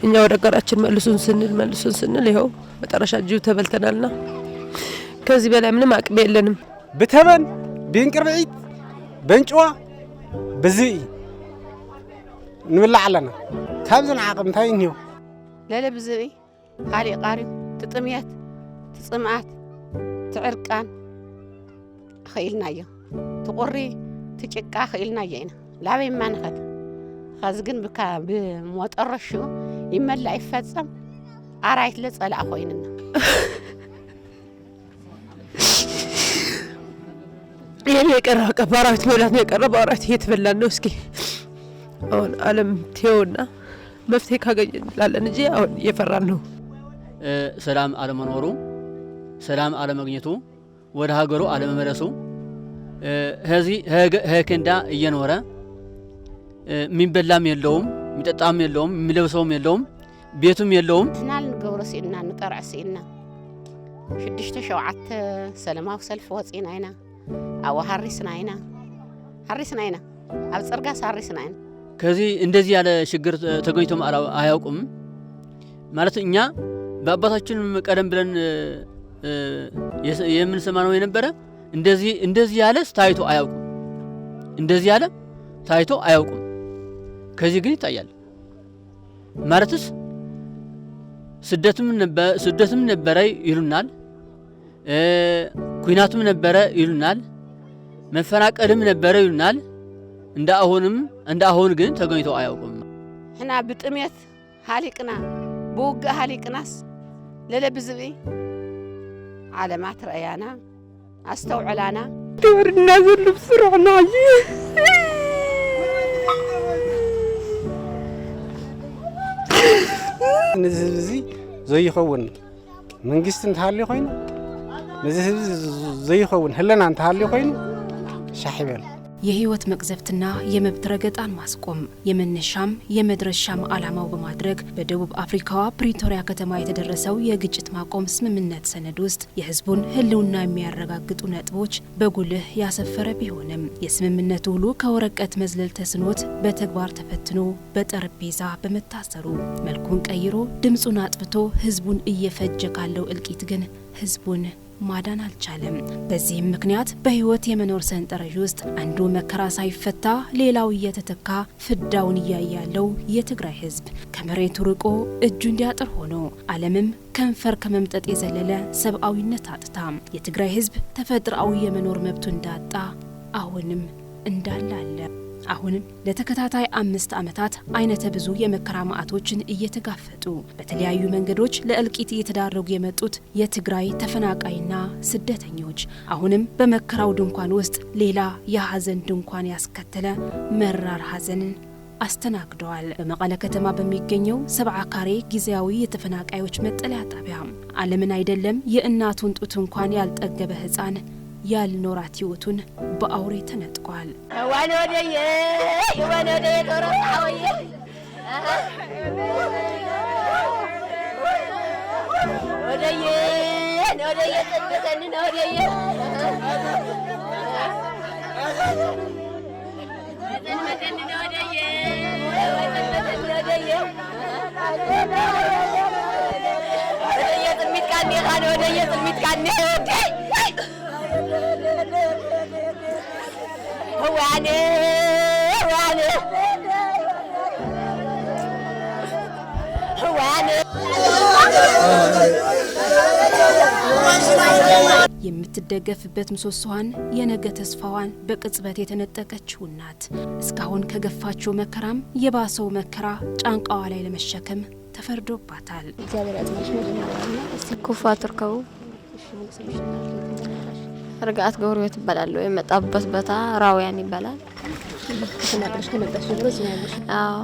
እኛ ወደ ቀራችን መልሱን ስንል ይኸው መጨረሻ ጅብ ተበልተናልና ከዚህ በላይ ምንም አቅም የለንም። بتبن بينقرعيت بنجوا بزي نولع لنا كابزن عقم تاينيو لا بزي هالي قاري تطميات تصمعات تعرقان خيلنا يا تقري تجقا خيلنا يينا لا ما نخد خازقن بكا بموطرشو يملا يفصم አራይት ለጸላ ሆይንና የኔ የቀረው ቀባራት ሞላት ነው የቀረው አራት እየተበላን ነው። እስኪ አሁን ዓለም ቴውና መፍትሄ ካገኘን እንላለን እንጂ አሁን እየፈራን ነው። ሰላም አለመኖሩ ሰላም አለማግኘቱ ወደ ሀገሩ አለመመለሱ هذه هكنዳ እየኖረ ሚንበላም የለውም ሚጠጣም የለውም ሚለብሰውም የለውም بيتم يلوم احنا نقورس إلنا نقرع سيلنا شدشت شوعت سلامة وسلف وصينا هنا أو هرسنا هنا أبصرقاس هرسنا هنا كذي اندزي على شجر تقويتم على أياكم مالت إنيا باباتشون قدم بلن يمن سمانو ينبره اندزي على ستايتو أياكم اندزي على ستايتو أياكم كذي قني تايال مالتس ስደትም ነበረ ይሉናል ኩናቱም ነበረ ይሉናል መፈናቀልም ነበረ ይሉናል እንደ አሁን ግን ተገኝቶ አያውቁም هنا بጥሜት ሃሊቅና بوق ሃሊቅናስ ለለብዝቢ ዓለማት ረአያና አስተውዕላና دورنا زل بسرعنا نزي زي يخون منجست نتحلي خوين نزي زي يخون هلنا نتحلي خوين شحيبل የህይወት መቅዘፍትና የመብት ረገጣን ማስቆም የመነሻም የመድረሻም ዓላማው በማድረግ በደቡብ አፍሪካዋ ፕሪቶሪያ ከተማ የተደረሰው የግጭት ማቆም ስምምነት ሰነድ ውስጥ የህዝቡን ህልውና የሚያረጋግጡ ነጥቦች በጉልህ ያሰፈረ ቢሆንም የስምምነቱ ሁሉ ከወረቀት መዝለል ተስኖት በተግባር ተፈትኖ በጠረጴዛ በመታሰሩ መልኩን ቀይሮ ድምጹን አጥፍቶ ህዝቡን እየፈጀ ካለው እልቂት ግን ህዝቡን ማዳን አልቻለም። በዚህም ምክንያት በህይወት የመኖር ሰንጠረዥ ውስጥ አንዱ መከራ ሳይፈታ ሌላው እየተተካ ፍዳውን ያያለው የትግራይ ህዝብ ከመሬቱ ርቆ እጁ እንዲያጥር ሆኖ ዓለምም ከንፈር ከመምጠጥ የዘለለ ሰብአዊነት አጥታ የትግራይ ህዝብ ተፈጥሯዊ የመኖር መብቱ እንዳጣ አሁንም እንዳላለ አሁንም ለተከታታይ 5 ዓመታት አይነተ ብዙ የመከራ ማአቶችን እየተጋፈጡ በተለያዩ መንገዶች ለእልቂት እየተዳረጉ የመጡት የትግራይ ተፈናቃይና ስደተኞች አሁንም በመከራው ድንኳን ውስጥ ሌላ የሐዘን ድንኳን ያስከተለ መራር ሐዘንን አስተናግደዋል። በመቀለ ከተማ በሚገኘው 70 ካሬ ጊዜያዊ የተፈናቃዮች መጠለያ ጣቢያ ዓለምን አይደለም የእናቱን ጡት እንኳን ያልጠገበ ህፃን ያልኖራት ህይወቱን በአውሬ ተነጥቋል። ዋኖደየ ተረጣወየ ወደየ ተከተን ወደየ የምትደገፍበት ምሰሶዋን የነገ ተስፋዋን በቅጽበት የተነጠቀችው እናት እስካሁን ከገፋችው መከራም የባሰው መከራ ጫንቃዋ ላይ ለመሸከም ተፈርዶባታል። እግዚአብሔር ያጽናሽ ነው ኩፋትርከው ረጋት ጎርቤት ይባላል የመጣበት ቦታ ራውያን ይባላል። ተናግረሽ ከመጣሽ ጀምሮ እዚህ ያለሽ? አዎ።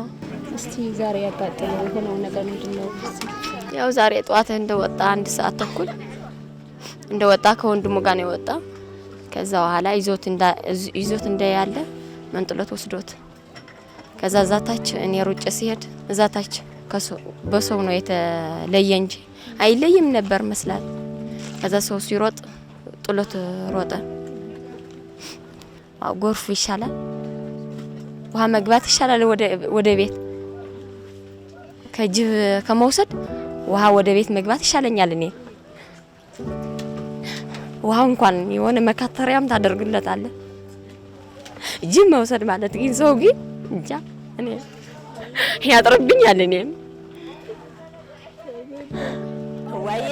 እስቲ ዛሬ ያጋጠመው የሆነው ነገር ምንድነው? ያው ዛሬ ጧት እንደወጣ 1 ሰዓት ተኩል እንደወጣ ከወንድሙ ጋር ነው የወጣ። ከዛ በኋላ ይዞት እንዳያለ መንጥሎት ወስዶት ከዛ ዛታች እኔ ሩጬ ሲሄድ ዛታች በሰው ነው የተለየ እንጂ አይለይም ነበር መስላል። ከዛ ሰው ሲሮጥ ጥሎት ሮጠ። ጎርፍ ይሻላል ውሃ መግባት ይሻላል ወደ ቤት ከጅብ ከመውሰድ ውሃ ወደ ቤት መግባት ይሻለኛል። እኔ ውሃ እንኳን የሆነ መካተሪያም ታደርግለታለ ጅብ መውሰድ ማለት ግን ሰው ግን እንጃ እኔ ያጥርብኛል። እኔም ወይ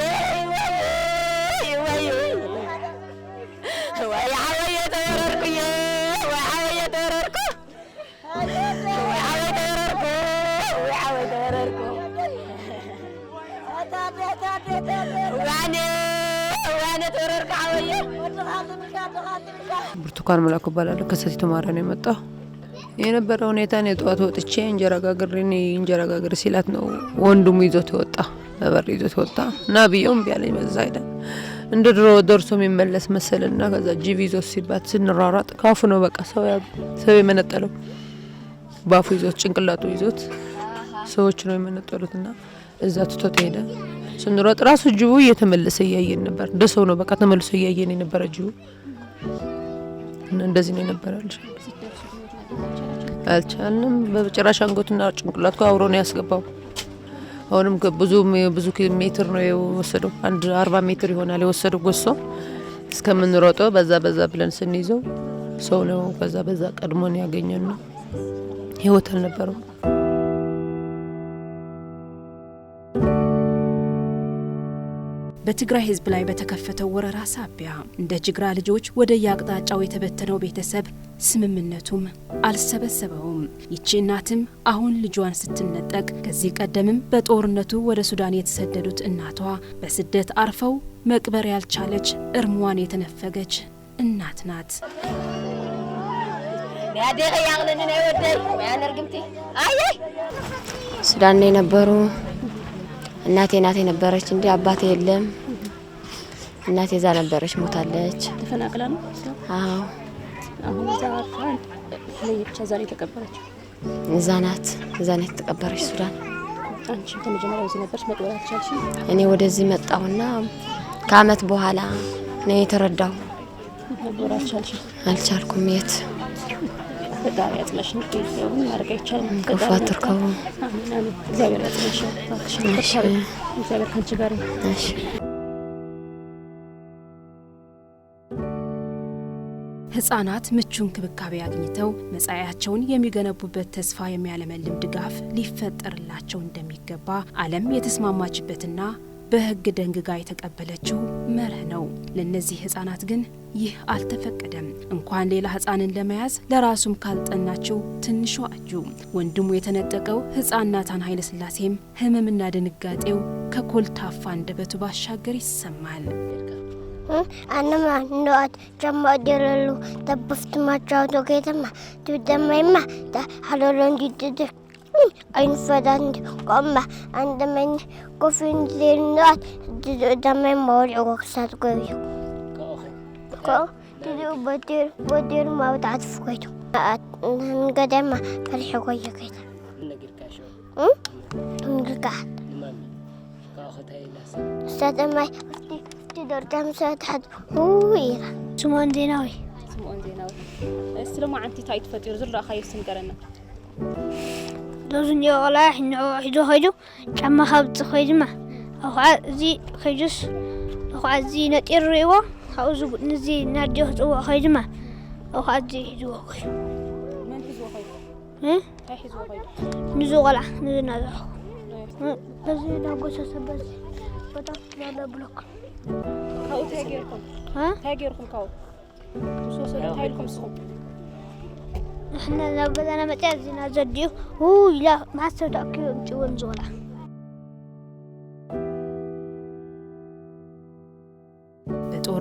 ብርቱካን መላኩ ባላለ ከሰቲት ማርያም ነው የመጣው። የነበረው ሁኔታ ነው ጠዋት ወጥቼ እንጀራ ጋግሬ ሲላት ነው ወንድሙ ይዞት ወጣ። ነበር ይዞት ወጣ እና ቢዮም ቢያለኝ በዛ አይደል እንደ ድሮ ደርሶ የሚመለስ መሰልና ከዛ ጂቪ ይዞት ሲባት ስንራራጥ ካፉ ነው በቃ ሰው የመነጠለው ባፉ ይዞት ጭንቅላቱ ይዞት ሰዎች ነው የመነጠሉትና እዛ ትቶት ሄደ። ስንሮጥ ራሱ ጅቡ እየተመለሰ ያየን ነበር። ደሰው ነው በቃ ተመልሶ ያየን የነበረ ጅቡ እና እንደዚህ ነው የነበረልሽ። አልቻልንም በጭራሽ አንገቱና ጭንቅላቱ አብሮ ነው ያስገባው። አሁንም ብዙ ኪሎ ሜትር ነው የወሰደው። 40 ሜትር ይሆናል የወሰደው ጎሶ እስከምንሮጠው በዛ ብለን ስንይዘው ሰው ነው በዛ ቀድሞን ያገኘና ህይወት አልነበረው። በትግራይ ህዝብ ላይ በተከፈተው ወረራ ሳቢያ እንደ ጅግራ ልጆች ወደ ያቅጣጫው የተበተነው ቤተሰብ ስምምነቱም አልሰበሰበውም። ይቺ እናትም አሁን ልጇን ስትነጠቅ ከዚህ ቀደምም በጦርነቱ ወደ ሱዳን የተሰደዱት እናቷ በስደት አርፈው መቅበር ያልቻለች እርሟን የተነፈገች እናት ናት። ሱዳን የነበሩ እናቴ ነበረች እንዴ አባቴ የለም። እናቴ እዛ ነበረች ሞታለች። ተፈናቅላ ነው? አዎ አሁን እዛ አርፋን ለይቻ ዛሬ ተቀበረች። እዛ ናት ተቀበረች ሱዳን። አንቺ ከመጀመሪያው እዚህ ነበርሽ መቅበር አልቻልሽም? እኔ ወደዚህ መጣሁና ከአመት በኋላ ነው የተረዳው። መቅበር አልቻልኩም። የት ፈጣሪ ያጽናሽ ነው ይሁን ማድረግ አይቻልም። ከፋትርከው እግዚአብሔር ያጽናሽ። እግዚአብሔር ካንቺ ጋር ነው። እሺ ህፃናት ምቹ እንክብካቤ አግኝተው መጻያቸውን የሚገነቡበት ተስፋ የሚያለመልም ድጋፍ ሊፈጠርላቸው እንደሚገባ ዓለም የተስማማችበትና በህግ ደንግጋ የተቀበለችው መርህ ነው። ለነዚህ ህፃናት ግን ይህ አልተፈቀደም። እንኳን ሌላ ህፃንን ለመያዝ ለራሱም ካልጠናችው ትንሿ እጁ ወንድሙ የተነጠቀው ህፃን ናታን ኃይለ ሥላሴም ህመምና ድንጋጤው ከኮልታፋ አንደበቱ ባሻገር ይሰማል። أنا نوعد جمع ديرلو تبفت ما جاودو كيتما تودميما حلولون جدد أين فدان قمة عندما كوفين زين نوعد دمي موري وقصاد قوي تدو بدير ما بتعرف كيتو نقدم فرحة قوية كيتا نقعد استاذ ماي تقدر تمسك حد هو إيران سمون زيناوي السلام عنتي تايت فتير زرع خايف سنقرنا لازم يغلى إنه هيدو كم خبط خيدمه أو عزي خيجس أو عزي نتيريوه أو زب نزي ناديه أو خيدمه أو عزي هيدو خيد من حزو خيد هاي حزو خيد نزو غلا نزو نازو بس ناقص بس فتح لا بلوك كاو تاجركم تاجركم كاو سوسو تايلكم سخم احنا لو بدنا متعزين زديو هو لا ما صدقوا نجون زولا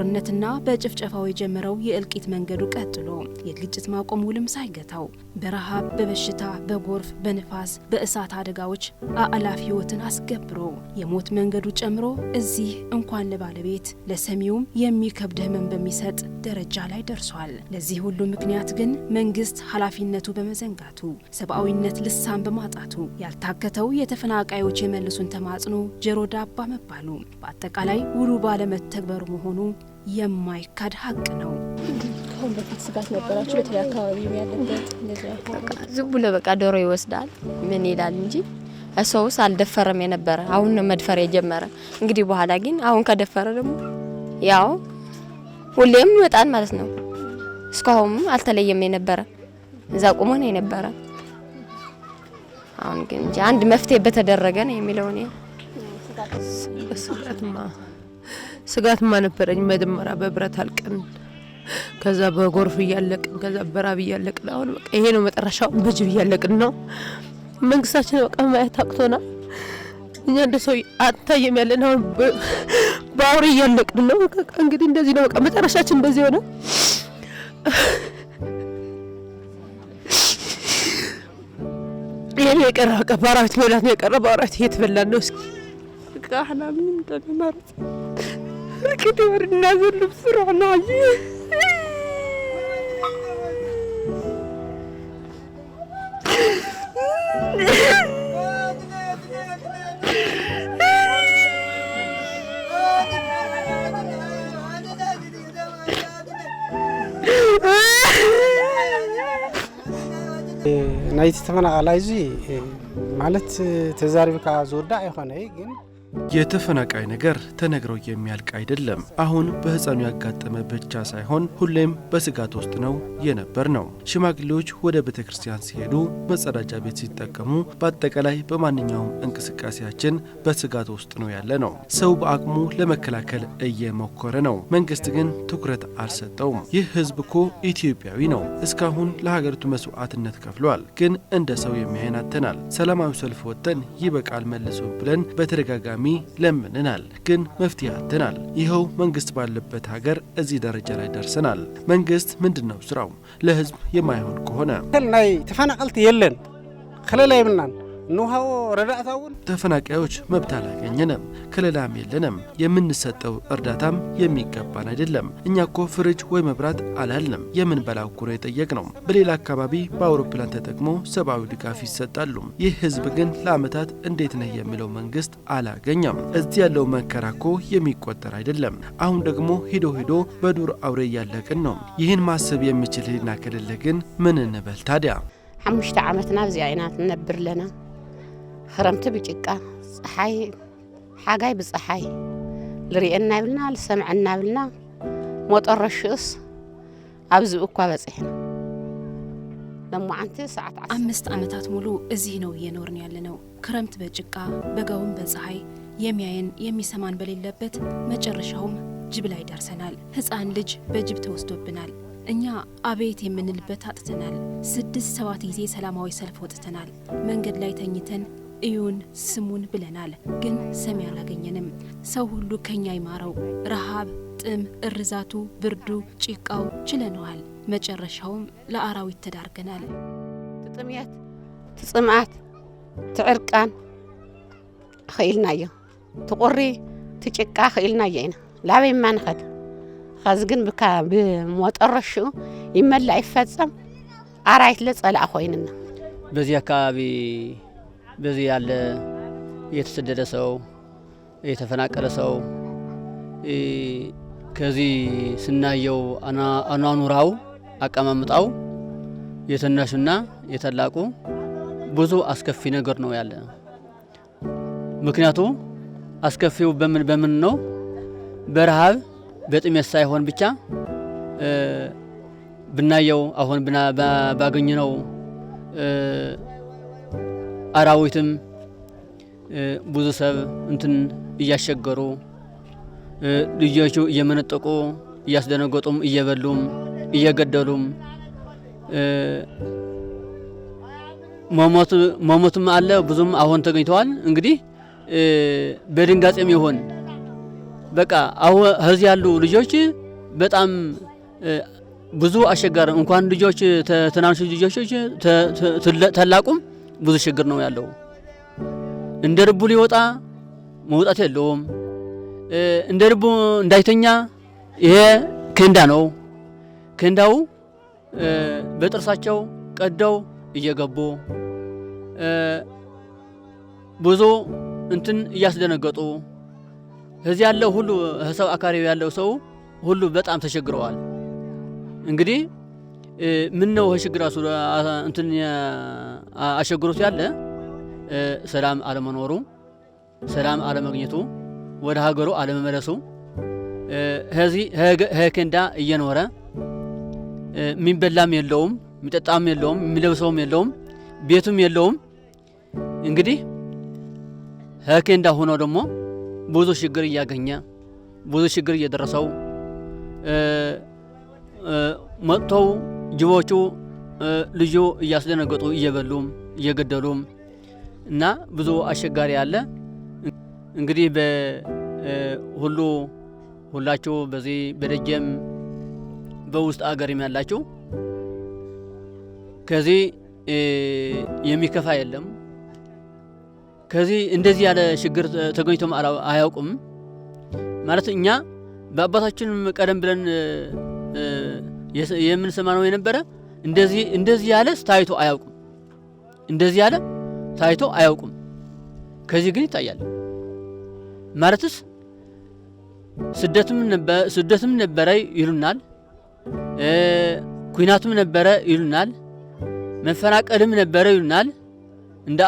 በጦርነትና በጭፍጨፋው የጀመረው የእልቂት መንገዱ ቀጥሎ የግጭት ማቆም ውልም ሳይገታው በረሃብ፣ በበሽታ፣ በጎርፍ፣ በንፋስ፣ በእሳት አደጋዎች አላፍ ህይወትን አስገብሮ የሞት መንገዱ ጨምሮ እዚህ እንኳን ለባለቤት ለሰሚውም የሚከብድ ህመም በሚሰጥ ደረጃ ላይ ደርሷል። ለዚህ ሁሉ ምክንያት ግን መንግስት ኃላፊነቱ በመዘንጋቱ ሰብአዊነት ልሳን በማጣቱ ያልታከተው የተፈናቃዮች የመልሱን ተማጽኖ ጀሮ ዳባ መባሉ በአጠቃላይ ውሉ ባለመተግበሩ መሆኑ የማይካድ ሀቅ ነው። ከአሁን በፊት ስጋት ነበራችሁ? በተለይ አካባቢው ያለበት እንደዚህ ዝም ብሎ በቃ ዶሮ ይወስዳል ምን ይላል እንጂ ሰውስ አልደፈረም የነበረ አሁን ነው መድፈር የጀመረ። እንግዲህ በኋላ ግን አሁን ከደፈረ ደግሞ ያው ሁሌም ይወጣል ማለት ነው። እስካሁን አልተለየም የነበረ እዛ ቆሞ ነው የነበረ። አሁን ግን እንጂ አንድ መፍትሄ በተደረገ ነው የሚለው ነው። ስጋትማ ነበረኝ። መጀመሪያ በብረት አልቀን ከዛ በጎርፍ እያለቅን ከዛ በራብ እያለቅን አሁን በቃ ይሄ ነው መጨረሻው። በጅብ እያለቅን ነው። መንግስታችን በቃ ማየት አቅቶናል። እኛ እንደ ሰው አታየም ያለን አሁን በአውሬ እያለቅን ነው። በቃ እንግዲህ እንደዚህ ነው። በቃ መጨረሻችን እንደዚህ ሆነ። ይሄ የቀረ በቃ በአራዊት መብላት ነው የቀረ። በአራዊት እየተበላን ነው። እስኪ በቃ احنا ምን እንደማርጥ كده ورنا زل بسرعة نعجي ናይቲ ተፈናቃላይ እዚ ማለት ተዛሪብካ ዝወዳ አይሆነ ግን የተፈናቃይ ነገር ተነግሮ የሚያልቅ አይደለም። አሁን በህፃኑ ያጋጠመ ብቻ ሳይሆን ሁሌም በስጋት ውስጥ ነው የነበር ነው። ሽማግሌዎች ወደ ቤተክርስቲያን ሲሄዱ መጸዳጃ ቤት ሲጠቀሙ በአጠቃላይ በማንኛውም እንቅስቃሴያችን በስጋት ውስጥ ነው ያለ ነው። ሰው በአቅሙ ለመከላከል እየሞከረ ነው። መንግስት ግን ትኩረት አልሰጠውም። ይህ ህዝብ እኮ ኢትዮጵያዊ ነው። እስካሁን ለሀገሪቱ መስዋዕትነት ከፍሏል። ግን እንደ ሰው የሚያየን አጥተናል። ሰላማዊ ሰልፍ ወጥተን ይበቃል መልሶ ብለን በተደጋጋሚ ለምንናል። ግን መፍትሄ አጥተናል። ይኸው መንግስት ባለበት ሀገር እዚህ ደረጃ ላይ ደርሰናል። መንግስት ምንድነው ስራው? ለህዝብ የማይሆን ከሆነ ናይ ተፈናቀልት የለን ከለላይ ምናን ኑሃው ረዳታውን ተፈናቃዮች መብት አላገኘንም፣ ከለላም የለንም። የምንሰጠው እርዳታም የሚገባን አይደለም። እኛ እኮ ፍሪጅ ወይ መብራት አላልንም። የምንበላው እኮ ነው የጠየቅነው። በሌላ አካባቢ በአውሮፕላን ተጠቅሞ ሰብአዊ ድጋፍ ይሰጣሉ። ይህ ህዝብ ግን ለአመታት እንዴት ነህ የሚለው መንግስት አላገኘም። እዚህ ያለው መከራ እኮ የሚቆጠር አይደለም። አሁን ደግሞ ሄዶ በዱር አውሬ እያለቅን ነው። ይህን ማሰብ የሚችል ህሊና ከሌለ ግን ምን እንበል ታዲያ? 5 ዓመትና በዚህ አይነት ነብር ለና خرمت بጭቃ ፀሐይ ሓጋይ በፀሐይ ልሪአና ይብልና ልሰምዐና ይብልና ሞጠረሽስ አብዚ እኮ በጽሕና ለማዓንቲ ሰዓት 5 ዓመታት ሙሉ እዚህ ነው እየኖርን ያለነው። ክረምት በጭቃ በጋውን በፀሐይ የሚያየን የሚሰማን በሌለበት መጨረሻውም ጅብ ላይ ደርሰናል። ህፃን ልጅ በጅብ ተወስዶብናል። እኛ አቤት የምንልበት አጥተናል። 6-7 ጊዜ ሰላማዊ ሰልፍ ወጥተናል። መንገድ ላይ ተኝተን እዩን ስሙን ብለናል። ግን ሰሚ አላገኘንም። ሰው ሁሉ ከኛ ይማረው። ረሃብ፣ ጥም፣ እርዛቱ፣ ብርዱ፣ ጭቃው ችለነዋል። መጨረሻውም ለአራዊት ተዳርገናል። ትጥምያት ትጽምዓት ትዕርቃን ኸይልናዮ ትቁሪ ትጭቃ ኸይልናዮ ኢና ላበይ ማንኸድ خاز ግን በካ በሞጠረሹ ይመላ ይፈጸም አራይት ለጸላ ኮይንና በዚህ አካባቢ በዚህ ያለ የተሰደደ ሰው የተፈናቀለ ሰው ከዚህ ስናየው አኗኑራው አቀማምጣው የተናሽና የተላቁ ብዙ አስከፊ ነገር ነው ያለ። ምክንያቱ አስከፊው በምን ነው? በረሃብ በጥሜት ሳይሆን ብቻ ብናየው አሁን ባገኘነው አራዊትም ብዙ ሰብ እንትን እያሸገሩ ልጆቹ እየመነጠቁ እያስደነገጡም እየበሉም እየገደሉም መሞትም አለ ብዙም አሁን ተገኝተዋል። እንግዲህ በድንጋጤም ይሆን በቃ አሁን እዚህ ያሉ ልጆች በጣም ብዙ አሸጋሪ እንኳን ልጆች ተናንሽ ልጆች ተላቁም ብዙ ችግር ነው ያለው። እንደ ልቡ ሊወጣ መውጣት የለውም። እንደ ልቡ እንዳይተኛ ይሄ ክንዳ ነው። ክንዳው በጥርሳቸው ቀደው እየገቡ ብዙ እንትን እያስደነገጡ እዚህ ያለው ሁሉ ሰው አካባቢ ያለው ሰው ሁሉ በጣም ተቸግረዋል። እንግዲህ ምን ነው ችግራሱ እንትን አሸግሮት ያለ ሰላም አለመኖሩ፣ ሰላም አለማግኘቱ፣ ወደ ሀገሩ አለመመለሱ እዚህ ህከንዳ እየኖረ የሚበላም የለውም፣ የሚጠጣም የለውም፣ የሚለብሰውም የለውም፣ ቤቱም የለውም። እንግዲህ ህከንዳ ሆኖ ደግሞ ብዙ ችግር እያገኘ ብዙ ችግር እየደረሰው መጥተው ጅቦቹ ልጁ እያስደነገጡ እየበሉም እየገደሉም እና ብዙ አሸጋሪ አለ። እንግዲህ ሁላችሁ በዚህ በደጀም በውስጥ አገርም ያላችሁ ከዚህ የሚከፋ የለም። ከዚህ እንደዚህ ያለ ችግር ተገኝቶም አያውቁም ማለት እኛ በአባታችን ቀደም ብለን የምንሰማው የነበረ እንደዚህ ያለ ታይቶ አያውቁም። እንደዚህ ያለ ታይቶ አያውቁም። ከዚህ ግን ይታያል ማለትስ ስደትም ነበረ ይሉናል፣ ኩናቱም ነበረ ይሉናል፣ መፈናቀልም ነበረ ይሉናል። እንደ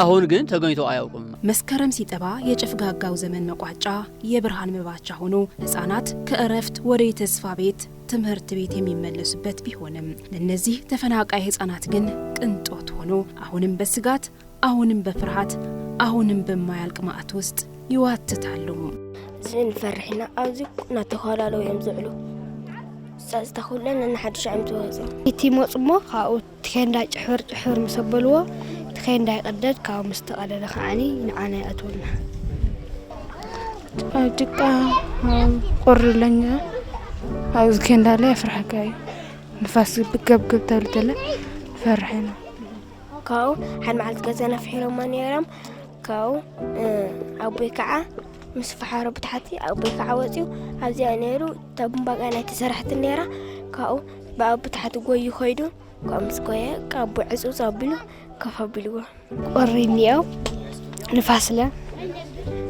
አሁን ግን ተገኝቶ አያውቁም። መስከረም ሲጠባ የጭፍጋጋው ዘመን መቋጫ የብርሃን መባቻ ሆኖ ሕፃናት ከእረፍት ወደ የተስፋ ቤት ትምህርት ቤት የሚመለሱበት ቢሆንም ለነዚህ ተፈናቃይ ሕፃናት ግን ቅንጦት ሆኖ አሁንም በስጋት አሁንም በፍርሃት አሁንም በማያልቅ ማዕት ውስጥ ይዋትታሉ። زين فرحنا أوزي نتخاللوا يمزعلوا استخلنا نحدش عم توازن يتي مصمو خاو تخين دا جحر مسبلوا تخين دا يقدد كاو مستقلل خاني نعاني أتولنا دقا قر لنا أوز كين دا لا يفرح كاي نفاس بقب تلتله فرحنا كاو حن معلت جزنا في حيرة ما نيرم كاو أبوي كعا مس فحارة بتحتي أو بيكعوتيو هذي أنيرو تبون بقى أنا تسرحت النيرة كاو بقى بتحتي قوي يخيدو كامس قوي كابو عزو صابلو كفابلو وريني أو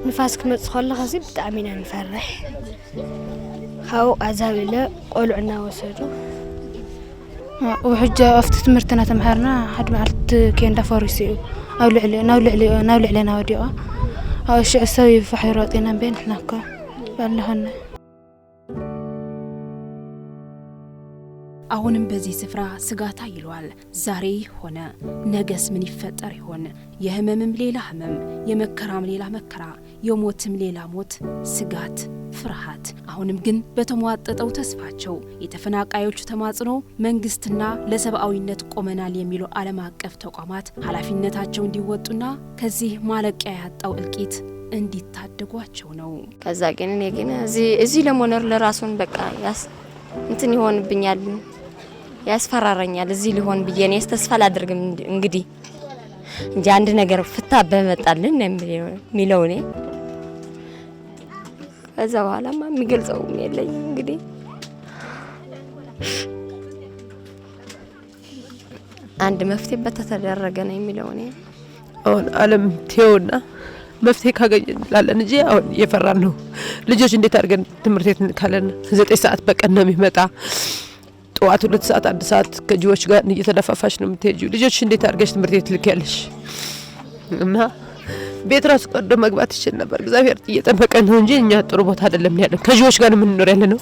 نفاسك متخلى غزي بتأمينا نفرح هاو عزاوي لا قولوا عنا وسدو وحجة أفتت مرتنا تمهرنا حد معلت كين دفاريسيو أو لعلي ناوديو أو شيء سوي في حيراتنا بين هناك بالهن አሁንም በዚህ ስፍራ ስጋታ ይሏል። ዛሬ ሆነ ነገስ ምን ይፈጠር ይሆን? የህመምም ሌላ ህመም፣ የመከራም ሌላ መከራ፣ የሞትም ሌላ ሞት፣ ስጋት፣ ፍርሃት። አሁንም ግን በተሟጠጠው ተስፋቸው የተፈናቃዮቹ ተማጽኖ መንግስትና ለሰብአዊነት ቆመናል የሚሉ ዓለም አቀፍ ተቋማት ኃላፊነታቸው እንዲወጡና ከዚህ ማለቂያ ያጣው እልቂት እንዲታደጓቸው ነው። ከዛ ግን እኔ ግን እዚህ ለመኖር ለራሱን በቃ እንትን ይሆንብኛል፣ ያስፈራራኛል። እዚህ ሊሆን ብዬኔ ተስፋ ላድርግም እንግዲህ እንጂ አንድ ነገር ፍታ በመጣልን የሚለው እኔ ከዛ በኋላማ የሚገልጸው የለኝ እንግዲህ አንድ መፍትሄ በተደረገ ነው የሚለው እኔ አሁን ዓለም ቴውና መፍትሄ ካገኘን እንላለን እንጂ አሁን እየፈራን ነው። ልጆች እንዴት አድርገን ትምህርት ቤት እንካለን? 9 ሰዓት በቀን ነው የሚመጣ። ጠዋት 2 ሰዓት 1 ሰዓት ከጅቦች ጋር እየተደፋፋሽ ነው የምትሄጂው። ልጆች እንዴት አድርገሽ ትምህርት ቤት ልከያለሽ? እና ቤት ራሱ ቀዶ መግባት ይችል ነበር። እግዚአብሔር እየጠበቀን ነው እንጂ እኛ ጥሩ ቦታ አይደለም ያለን። ከጅቦች ጋር ምን እንኖር ያለ ነው።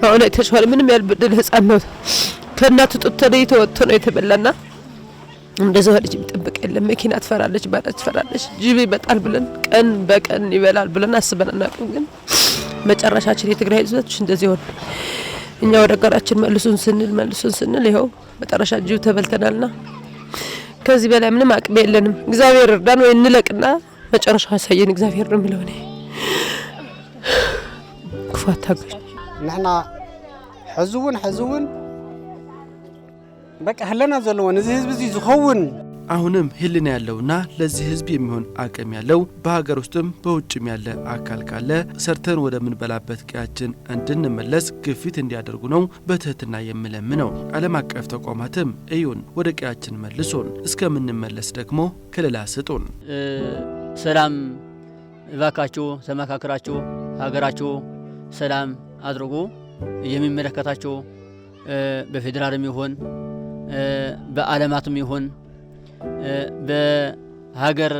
አሁን አይተሽዋል። ምንም ያልበደለ ህፃን ነው ከእናቱ ጡት ተለይቶ ወጥቶ ነው የተበላና እንደዛው ልጅ የሚጠብቅ የለም። መኪና ትፈራለች፣ ባጃጅ ትፈራለች። ጅብ ይመጣል ብለን ቀን በቀን ይበላል ብለን አስበን አናውቅም። ግን መጨረሻችን የትግራይ ህዝቦች እንደዚህ ሆነ። እኛ ወደ ሀገራችን መልሱን ስንል ይኸው መጨረሻ ጅብ ተበልተናልና ከዚህ በላይ ምንም አቅም የለንም። እግዚአብሔር እርዳን ወይ እንለቅና መጨረሻ ያሳየን እግዚአብሔር ነው የሚለው። ክፋት ታገሽ ንሕና ሕዙውን በቃ ህለና ዘለውን እዚ ህዝብ እዚ ዝኸውን አሁንም ህልና ያለውና ለዚህ ህዝብ የሚሆን አቅም ያለው በሀገር ውስጥም በውጭም ያለ አካል ካለ ሰርተን ወደ ምንበላበት ቀያችን እንድንመለስ ግፊት እንዲያደርጉ ነው በትህትና የምለምነው። ዓለም አቀፍ ተቋማትም እዩን ወደ ቀያችን መልሶን እስከምንመለስ ደግሞ ከለላ ስጡን። ሰላም እባካችሁ ተመካከራችሁ ሀገራችሁ ሰላም አድርጉ። የሚመለከታችሁ በፌደራልም ይሁን በዓለማትም ይሁን በሀገር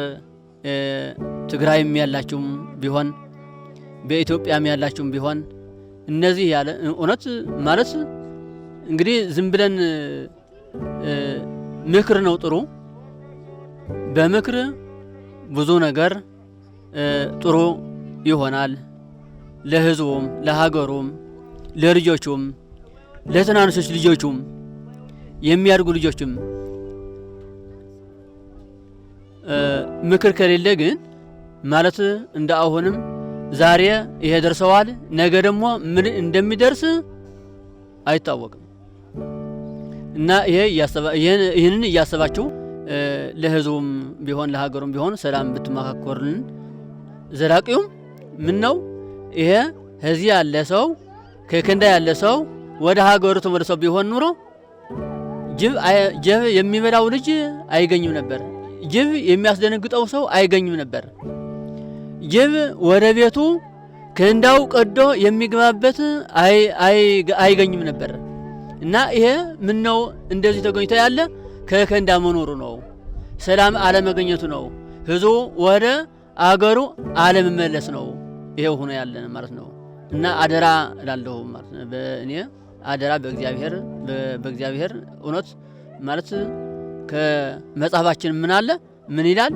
ትግራይም ያላችሁም ቢሆን በኢትዮጵያም ያላችሁም ቢሆን እነዚህ ያለ እውነት ማለት እንግዲህ ዝም ብለን ምክር ነው ጥሩ። በምክር ብዙ ነገር ጥሩ ይሆናል። ለህዝቡም ለሀገሩም ለልጆቹም ለትናንሾች ልጆቹም የሚያድጉ ልጆችም ምክር ከሌለ ግን ማለት እንደ አሁንም ዛሬ ይሄ ደርሰዋል ነገ ደግሞ ምን እንደሚደርስ አይታወቅም እና ይሄንን እያሰባችሁ ለህዝቡም ቢሆን ለሀገሩም ቢሆን ሰላም ብትመካከሩልን ዘላቂው ምን ነው ይሄ እዚህ ያለ ሰው ከከንዳ ያለ ሰው ወደ ሀገሩ ተመልሶ ቢሆን ኑሮ ጅብ የሚበላው ልጅ አይገኝም ነበር። ጅብ የሚያስደነግጠው ሰው አይገኝም ነበር። ጅብ ወደ ቤቱ ከንዳው ቀዶ የሚገባበት አይገኝም ነበር እና ይሄ ምን ነው እንደዚህ ተገኝቶ ያለ ከከንዳ መኖሩ ነው። ሰላም አለመገኘቱ ነው። ህዝቡ ወደ አገሩ አለመመለስ ነው። ይሄው ሆኖ ያለን ማለት ነው እና አደራ እላለሁ ማለት ነው። በእኔ አደራ በእግዚአብሔር እውነት ማለት ከመጽሐፋችን ምን አለ ምን ይላል?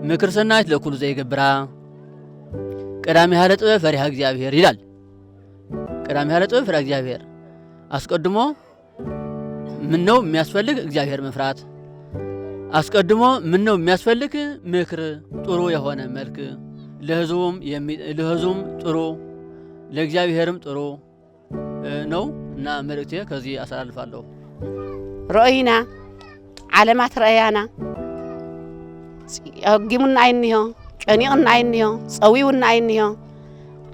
ምክር ሰናይት ለኩሉ ዘይገብራ ቀዳሚ ያለ ጥበብ ፈሪሃ እግዚአብሔር ይላል። ቀዳሚ ያለ ጥበብ ፈሪሃ እግዚአብሔር አስቀድሞ ምን ነው የሚያስፈልግ? እግዚአብሔር መፍራት። አስቀድሞ ምን ነው የሚያስፈልግ? ምክር፣ ጥሩ የሆነ መልክ ለህዝቡም ጥሩ ለእግዚአብሔርም ጥሩ ነው እና መልእክቴ ከዚህ አሳልፋለሁ። رأينا علامات رأينا قيمنا عينيها شنيعنا عينيها صويونا عينيها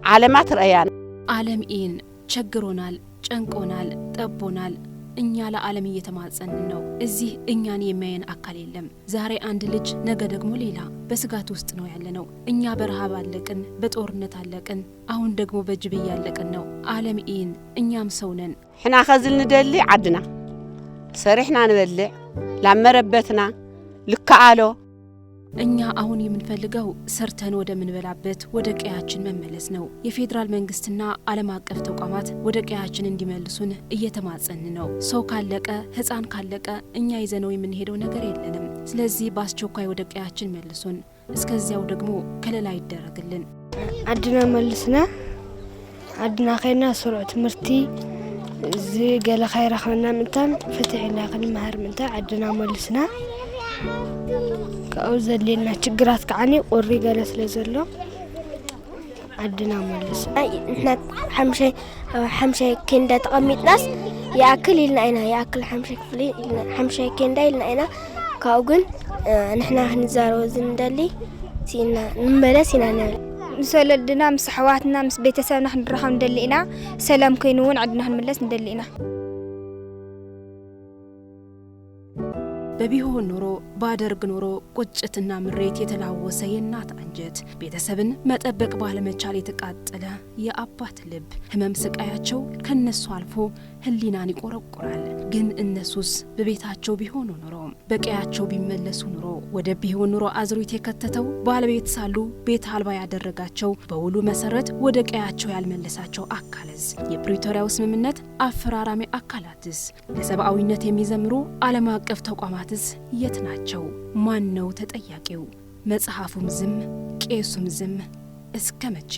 علامات رأينا ዓለም ኢን ቸግሮናል፣ ጨንቆናል፣ ጠቦናል። እኛ ለዓለም እየተማጸንን ነው። እዚህ እኛን የሚያየን አካል የለም። ዛሬ አንድ ልጅ ነገ ደግሞ ሌላ በስጋት ውስጥ ነው ያለነው። እኛ በረሃብ አለቅን፣ በጦርነት አለቅን፣ አሁን ደግሞ በጅብ እያለቅን ነው። ዓለም ኢን እኛም ሰው ነን። ሕና ኸዝል ንደሊ ዓድና ሰሪሕና ንበልዕ ላመረበትና ልከአሎ እኛ አሁን የምንፈልገው ሰርተን ወደ ምንበላበት ወደ ቀያችን መመለስ ነው። የፌደራል መንግስትና ዓለም አቀፍ ተቋማት ወደ ቀያችን እንዲመልሱን እየተማጸን ነው። ሰው ካለቀ ህፃን ካለቀ እኛ ይዘነው የምንሄደው ነገር የለንም። ስለዚህ በአስቸኳይ ወደ ቀያችን መልሱን። እስከዚያው ደግሞ ከለላ ይደረግልን። ዓድና መልስና ዓድና ኸይና ስሩዕ ትምህርቲ زي قال خير خلنا منتم فتحنا خلنا مهر منتم عدنا ملسنا كأوزل لنا شجرات كعني قري جالس لزلو عدنا ملسنا إحنا حمشة كندا تقميت ناس يأكل لنا هنا يأكل حمشة كندا لنا هنا كأوجن نحنا هنزارو زندلي سينا نملسنا مسولدنا مس حواتنا مس بيتسابنا نروحو ندلينا سلام كينون عدنا نملس ندلينا በቢሆን ኖሮ ባደርግ ኖሮ ቁጭትና ምሬት የተላወሰ የእናት አንጀት ቤተሰብን መጠበቅ ባለመቻል የተቃጠለ የአባት ልብ ህመም ስቃያቸው ከነሱ አልፎ ህሊናን ይቆረቆራል። ግን እነሱስ በቤታቸው ቢሆኑ ኖሮ በቀያቸው ቢመለሱ ኖሮ ወደ ቢሆን ኖሮ አዝሩት የከተተው ባለቤት ሳሉ ቤት አልባ ያደረጋቸው በውሉ መሰረት ወደ ቀያቸው ያልመለሳቸው አካልስ የፕሪቶሪያው ስምምነት አፈራራሚ አካላትስ ለሰብአዊነት የሚዘምሩ ዓለም አቀፍ ተቋማትስ የት ናቸው? ማን ነው ተጠያቂው? መጽሐፉም ዝም ቄሱም ዝም እስከ መቼ?